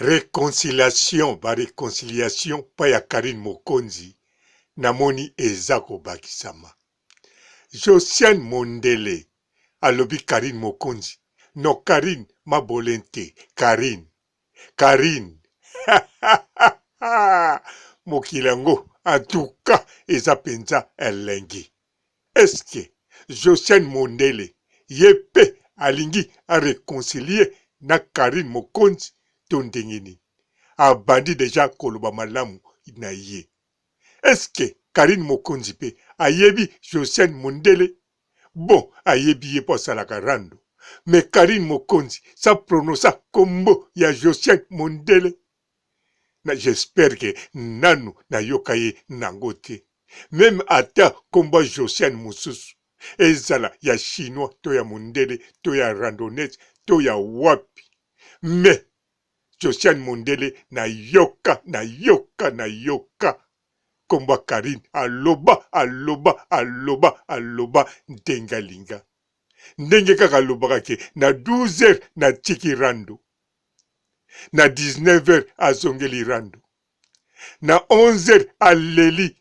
réconciliation pa ya Karine Mokonzi namoni eza kobakisama. Josiane Mondele alobi Karine Mokonzi. No Karine mabolente. Karine. Mokilango en tout cas eza penza elengi. Eske Josiane Mondele yepe alingi a réconcilier na Karine Mokonzi tondengini. Abandi deja koloba malamu na ye. Eske Karine Mokonzi pe ayebi Josiane Mondele? Bon, ayebi ye po salaka rando. Mais Karine Mokonzi sa prononça kombo ya Josiane Mondele. Na j'espère que nanu na yokaye nangote. Même ata kombo Josiane Mosusu. Ezala ya chinois to ya Mondele to ya randonnette to ya wapi. Mais Josiane Mondele na yoka. Komba Karine aloba ndengalinga. Ndenge kaka alobaka ke na 12h na tiki rando. Na 19h azongeli rando. Na 11h aleli.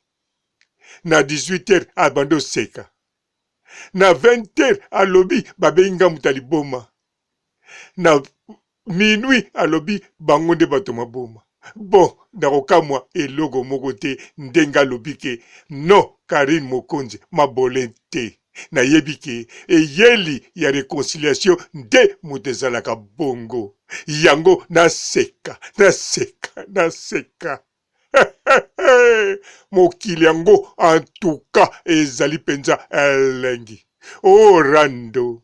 Na 18h abando seka. Na 20h alobi babenga mutaliboma. Na minuit alobi bangonde bato maboma. Bon, nakokamwa elogo moko te ndenga lobike no Karine Mokonzi mabolente na yebike eyeli ya réconciliation nde mutezalaka bongo yango naseka mokili yango en tout cas ezali penza elengi. Oh rando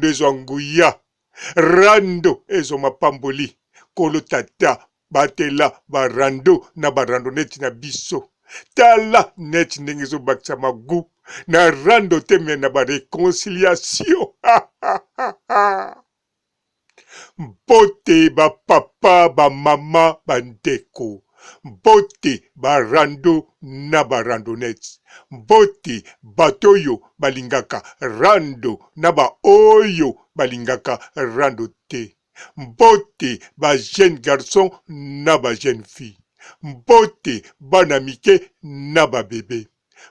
ezo nguya, rando ezo mapamboli. Kolo tata batela barando na barando neti na biso. Tala neti ndenge zo bakisa magu na rando teme na ba réconciliation. Mbote ba papa ba mama bandeko. Mbote barando na barando neti. Mbote batoyo balingaka rando na ba oyo balingaka rando te. Mbote ba jeune garçon na ba jeune fille. Mbote bana mike na ba bébé.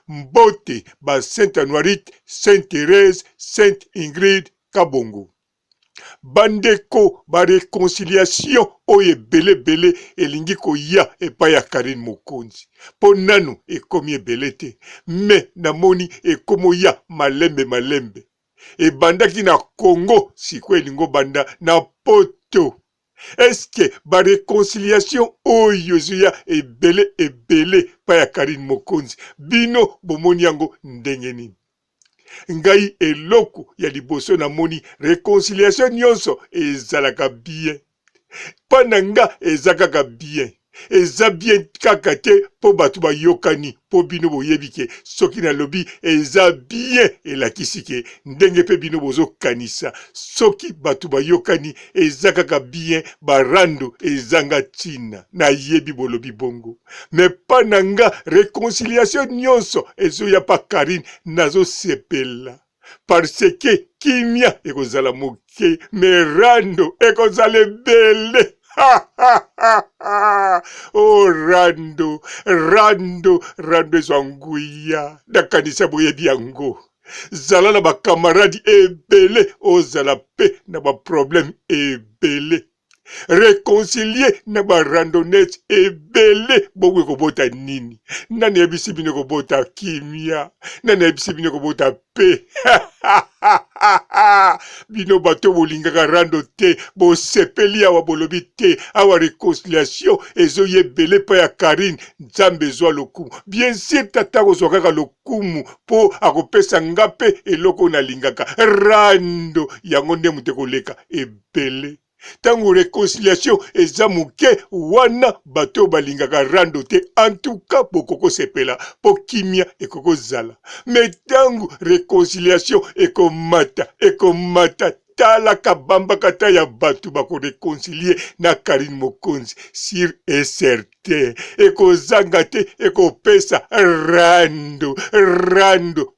Mbote ba Sainte Anuarite, Sainte Thérèse, Sainte Ingrid Kabongo. Bandeko ba réconciliation oye bele elingi koya epai ya Karine Mokonzi. Po nanu ekomi ebele te, me namoni ekomo ya malembe. Ebandaki na Congo siko elingo banda na poto. Eske ba réconciliation oyo ezoya ebele pa ya Karine Mokonzi bino bomoni yango ndenge nini? Ngai eloko ya liboso namoni réconciliation nyonso ezalaka bien. Pananga ezakaka bien. Eza bien kaka te po batu bayokani po bino boyebike soki na lobi eza bien elakisike ndenge pe bino bozo kanisa soki batu bayokani eza kaka bien barando ezanga tina na yebi bolobi bongo. Me pananga réconciliation nyonso ezoya pa Karine nazo sepela parce que kimia ekozala moke me rando ekozala ebele. Oh rando ezwanguya nakanisa boyebi yango. Zala na ba camarade ebele ozala pe na ba problème ebele. Réconcilier na ba randonnette ebele bokwe kobota nini? Nani ebisi bino kobota kimia? Nani ebisi bino kobota pe? Bino bato bolingaka rando te, bo sepeli awa bolobi te, awa réconciliation ezo yebele pa ya Karine, nzambe ezwa lokumu. Bien sûr tata kozwakaka lokumu po akopesa ngape eloko na lingaka. Rando yango nde mute koleka ebele. Tango réconciliation eza muke wana bato balingaka rando te, en tout cas bokoko sepela po kimia ekoko zala. Mais tango réconciliation ekomata tala kabamba kata ya batu bako réconcilier na Karine Mokonzi sur et certain ekozanga te ekopesa rando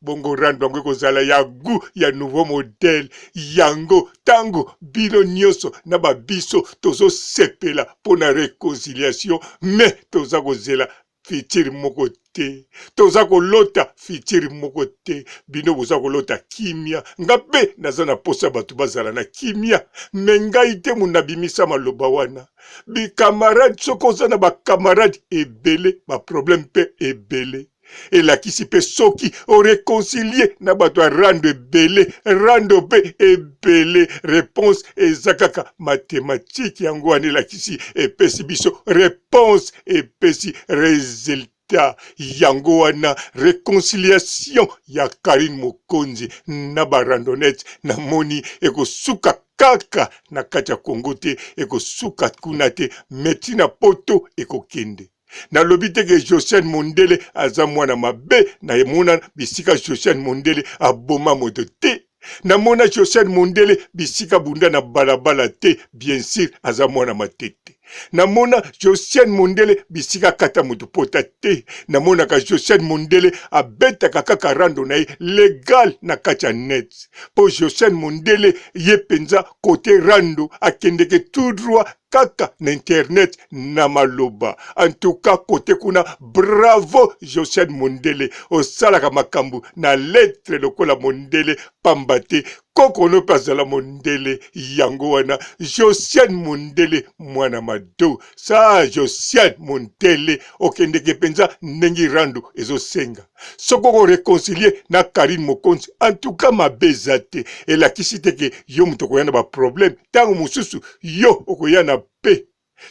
bongo rando yango ekozala ya gu ya nouveau modèle yango tango bino nyonso na babiso tozo sepela pona réconciliation mais toza kozela fitiri moko te toza kolota fitiri moko te bino boza kolota kimia nga mpe naza na posa bato bazala na kimia me ngai te muna bimisa maloba wana bikamarade soki oza na bakamarade ebele baproblème mpe ebele elakisi mpe soki oreconcilie na bato ya rando ebele rando mpe ebele réponse eza kaka mathématique yango wana elakisi epesi biso réponse epesi résultat yango wana réconciliation ya Karine Mokonzi na barandonnette namoni ekosuka kaka na kati ya Kongo te ekosuka kuna te metina poto ekokende nalobi teke Josiane Mondele aza mwana mabe na emona bisika Josiane Mondele aboma moto te namona Josiane Mondele bisika bunda na balabala te bien sûr aza mwana matete namona Josiane Mondele bisika kata moto pota te namonaka Josiane Mondele abetaka kaka rando na ye legal na kati ya net po Josiane Mondele ye penza kote rando akendeke tout droit kaka na internet na maloba en tout cas kote kuna bravo Josiane Mondele osalaka makambo na lettre lokola Mondele pamba te kokono mpe azala Mondele yango wana Josiane Mondele mwana mado sa Josiane Mondele okendeke penza ndenge rando ezosenga soko koreconcilie na Karine Mokonzi en tout cas mabe eza te elakisi teke yo moto okoya na baproblème ntango mosusu yo okoya na pe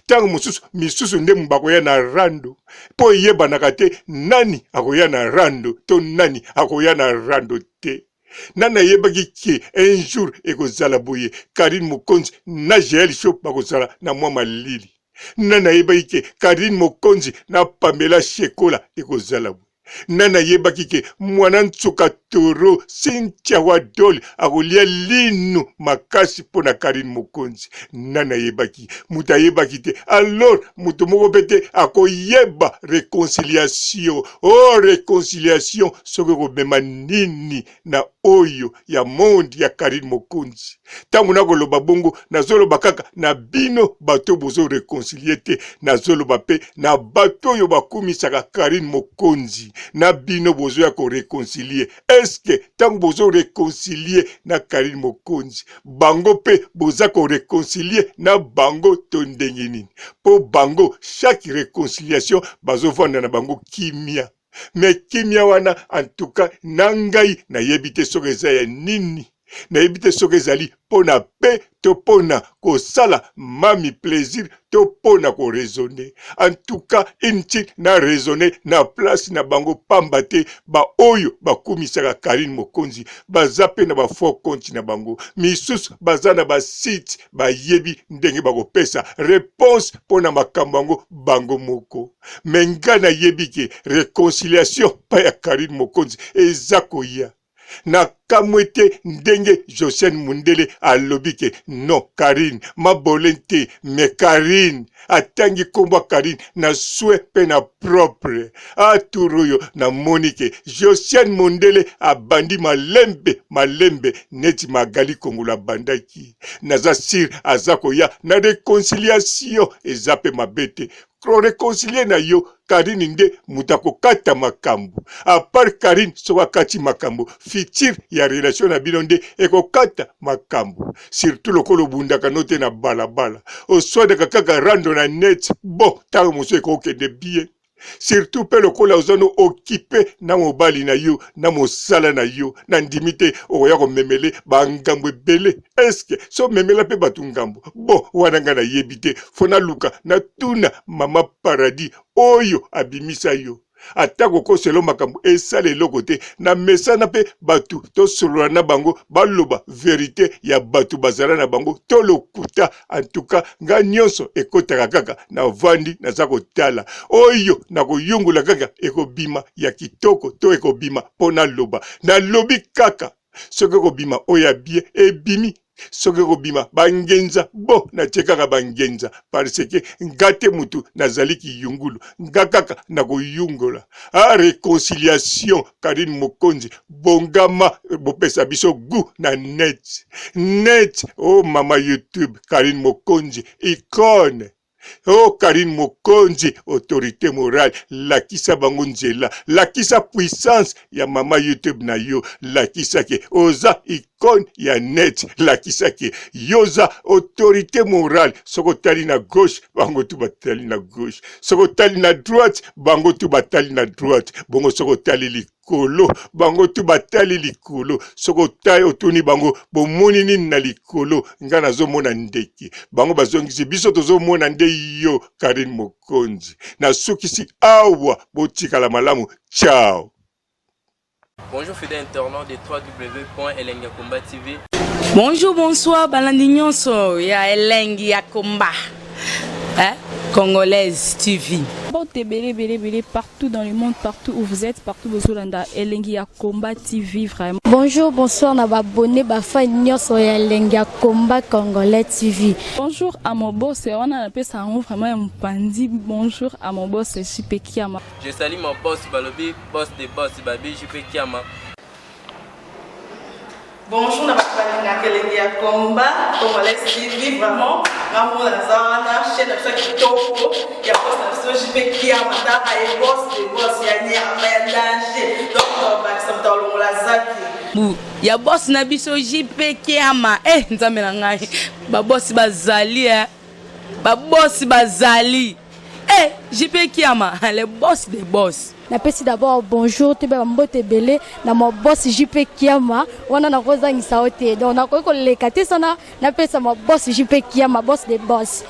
tango mosusu misusu nde bakoya na rando po yebanaka te nani akoya na rando to nani akoya na rando te nana yebaki ke un jour ekozala boye Karine Mokonzi na Joel Shop bakozala na mwa malili nana yebaki ke Karine Mokonzi na Pamela Shekola ekozala boye nana yebaki ke mwana ntsuka toro Cynthia Wadoli akolia linu makasi pona Karine Mokonzi nana yebaki muta yebaki te alors mutu moko pete akoyeba réconciliation oh réconciliation soki kobema nini na oyo ya monde ya Karine Mokonzi tango nakoloba bongo nazoloba kaka na bino bato bozo réconcilier te nazoloba pe na bato oyo bakumisaka Karine Mokonzi na bino bozo ya ko réconcilier eske tango bozo réconcilier na Karine Mokonzi bango pe boza ko réconcilier na bango to ndenge nini po bango chaque réconciliation bazovanda na bango kimia me kimia wana en tout cas nangai na yebite soki eza ya nini na yebite soki ezali pona pe to pona kosala mami plaisir to pona ko raisonner en tout cas inti na raisonner na place na bango pamba te ba oyo bakumisaka Karine Mokonzi baza pe na ba faux compte na bango misusu baza na ba site bayebi ndenge bakopesa réponse pona makambo yango bango moko menga na yebi ke réconciliation pa ya Karine Mokonzi eza koya na kamwete ndenge Josiane Mondele alobi ke non Karine mabolente me Karine atangi kombo Karine na sue pe na propre aturuyo na monike Josiane Mondele abandi malembe neti magali kongola bandaki naza sir azakoya na réconciliation ezape mabete réconcilier na yo Karine nde mutako kata makambo a part Karine soka kati makambo fitir ya relation na bino nde ekokata makambo surtout lokolo bundaka note na balabala oswadaka kaka rando na net bon tango mosu ekokende bien surtout pe lokola ozano occupé na mobali na yo na mosala na yo na ndimi te okoya komemele bangambo ebele eske so memela pe batu ngambo bon wana nga na yebi te fona luka na tuna mama paradis oyo abimisa yo atako koselo makambo esala eloko te na mesana pe batu tosolola na bango baloba verité ya batu bazala na bango to lokuta en tout cas nga nyonso ekotaka kaka na vandi naza kotala oyo na koyungula kaka ekobima ya kitoko to ekobima pona loba na lobi kaka soki ekobima oyo ya bien ebimi soki kobima bangenza bo natekaka bangenza parce que ngate mutu nazali kiyungulu ngakaka nakoyungola réconciliation Karine Mokonzi bongama bopesa biso gu na net oh mama YouTube Karine Mokonzi icône. Oh Karine Mokonzi, autorité morale, lakisa bango nzela, lakisa puissance ya mama YouTube na yo, lakisa ke oza icône ya net, lakisa ke yoza autorité morale, soko tali na gauche, bango tu batali na gauche, soko tali na droite, bango tu batali na droite, bongo soko tali likolo, bango tu batali likolo, soko tali otuni bango, bomoni nini na likolo, nga nazo mona ndeki, bango bazongisi biso tozo mona nde yo Karine Mokonzi na sukisi awa botikala malamu. Ciao. Bonjour fidèles internautes de www.elengiakomba TV. Bonjour, bonsoir, balandi nyonso ya Elengi ya Komba. Congolaise TV. Partout dans le monde, partout où vous êtes, partout où vous êtes, Elengi ya Komba TV vraiment. Bonjour, bonsoir, na abonné bafa nyonso ya Elengi ya Komba Congolais TV. Bonjour à mon boss, on a appelé ça vraiment un pandi. Bonjour à mon boss, JP Kiama. Je salue mon boss Balobi, boss des boss Babi, JP Kiama. Bonjour, na Elengi ya Komba Congolais TV vraiment. Ngamo na zana chaîne de chaque topo ya boss na JP Kiama ta ay boss des boss ya ni ama danger. Donc ba samtalo la zaki. Ya boss na biso JP Kiama nzambe na ngai ba boss bazali ba boss bazali JP Kiama le boss des boss. Napesi d'abord bonjour te ba mbote belé na mo boss JP Kiama wana na kozangisa ote donc na ko lekate sana napesa mo boss JP Kiama boss des boss.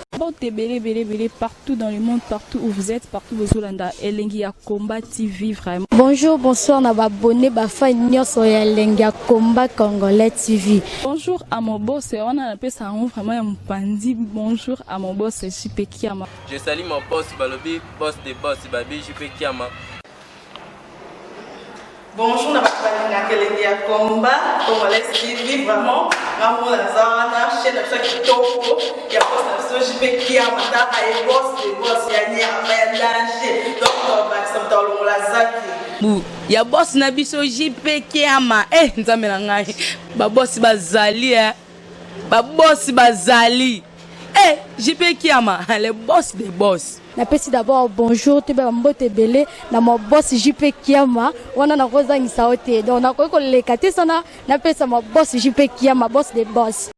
Partout dans le monde, partout où vous êtes, partout où vous êtes, Elengi ya Komba TV vraiment. Bonjour, bonsoir, na abonné bafa nyonso ya Elengi ya Komba Congolais TV. Bonjour à mon boss, on a appelé ça vraiment un pandi. Bonjour à mon boss JP Kiama. Je salue mon boss Balobi, boss des boss Babi, JP Kiama. Bonjour, na Elengi ya Komba Congolais TV vraiment. Ngamo na zana chaîne de chaque topo ya boss na JP Kiama ta ay boss des boss ya ni ama danger. Donc ba samtalo la zaki. Ya boss na biso JP Kiama nzambe na ngai ba boss bazali ba boss bazali JP Kiama le boss des boss. Napesi d'abord bonjour te ba mbote belé na mo boss JP Kiama wana na kozangisa ote donc na ko lekate sana napesa mo boss JP Kiama boss des boss.